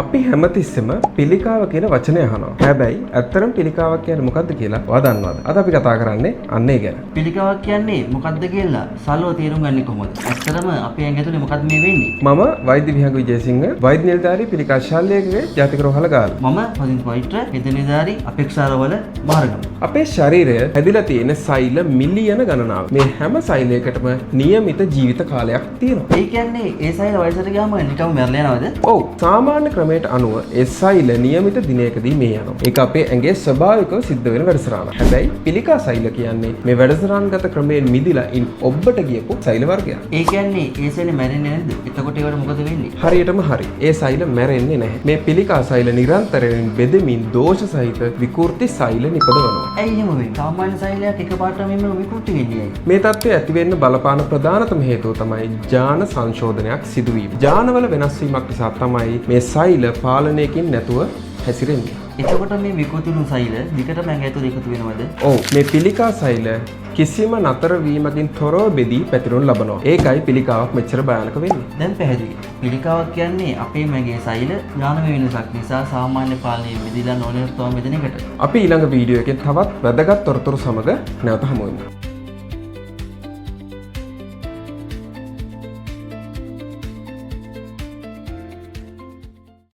අපි හැමතිස්සෙම පිළිකාව කියන වචනය අහනවා. හැබැයි ඇත්තටම පිළිකාවක් කියන්නේ මොකක්ද කියලා ඔයා දන්නවද? අද අපි කතා කරන්නේ අන්න ඒ ගැන. පිළිකාවක් කියන්නේ මොකක්ද කියලා සල්ව තේරුම් ගන්නේ කොහොමද? ඇත්තටම අපේ ඇඟ ඇතුලේ මොකක්ද මේ වෙන්නේ? මම වෛද්‍ය විහංග විජේසිංහ වෛද්‍ය නිලධාරී පිළිකා ශල්‍යයේ ජාතික රෝහල ගාල. මම පදිංචි වෛද්‍ය වෛද්‍ය නිලධාරී අපේක්ෂා රෝහල බාරගම. අපේ ශරීරය හැදිලා තියෙන සෛල මිලියන ගණනාවක්. මේ හැම සෛලයකටම නියමිත ජීවිත කාලයක් තියෙනවා. ඒ කියන්නේ ඒ සෛල වයසට ගියාම නිකම්ම මැරලා යනවද? ඔව්. සාමාන්‍ය ක්‍රමයට අනුව ඒ සෛල නියමිත දිනයකදී මේ යනවා. ඒක අපේ ඇඟේ ස්වභාවිකව සිද්ධ වෙන වැඩසටහනක්. හැබැයි පිළිකා සෛල කියන්නේ මේ වැඩසටහන්ගත ක්‍රමයෙන් මිදිලා ඉන් ඔබට ගියපු සෛල වර්ගයක්. ඒ කියන්නේ ඒ සෛල මැරෙන්නේ නැද්ද? එතකොට ඒවට මොකද වෙන්නේ? හරියටම හරි. ඒ සෛල මැරෙන්නේ නැහැ. මේ පිළිකා සෛල නිරන්තරයෙන් බෙදෙමින් දෝෂ සහිත විකෘති සෛල නිපදවනවා. ඇයි එහෙම වෙන්නේ? සාමාන්‍ය සෛලයක් එකපාරටම මෙන්න විකෘති වෙන්නේ ඇයි? මේ තත්ත්වය ඇති වෙන්න බලපාන ප්‍රධානතම හේතුව තමයි ජාන සංශෝධනයක් සිදුවීම. ජානවල වෙනස් වීමක් නිසා තමයි මේ සෛල පාලනයකින් නැතුව හැසිරෙන්නේ. එතකොට මේ විකෘති වුණු සෛල දිගටම ඇඟ ඇතුලේ එකතු වෙනවද? ඔව්. මේ පිළිකා සෛල කිසිම නතර වීමකින් තොරව බෙදී පැතිරෙනු ලබනවා. ඒකයි පිළිකාවක් මෙච්චර භයානක වෙන්නේ. දැන් පැහැදිලි. පිළිකාවක් කියන්නේ අපේ මැගේ සෛල ඥානමය වෙනසක් නිසා සාමාන්‍ය පාලනයේ බෙදලා නොලෙනතම බෙදෙන එකට. අපි ඊළඟ වීඩියෝ එකෙන් තවත් වැදගත් තොරතුරු සමග නැවත හමු වෙමු.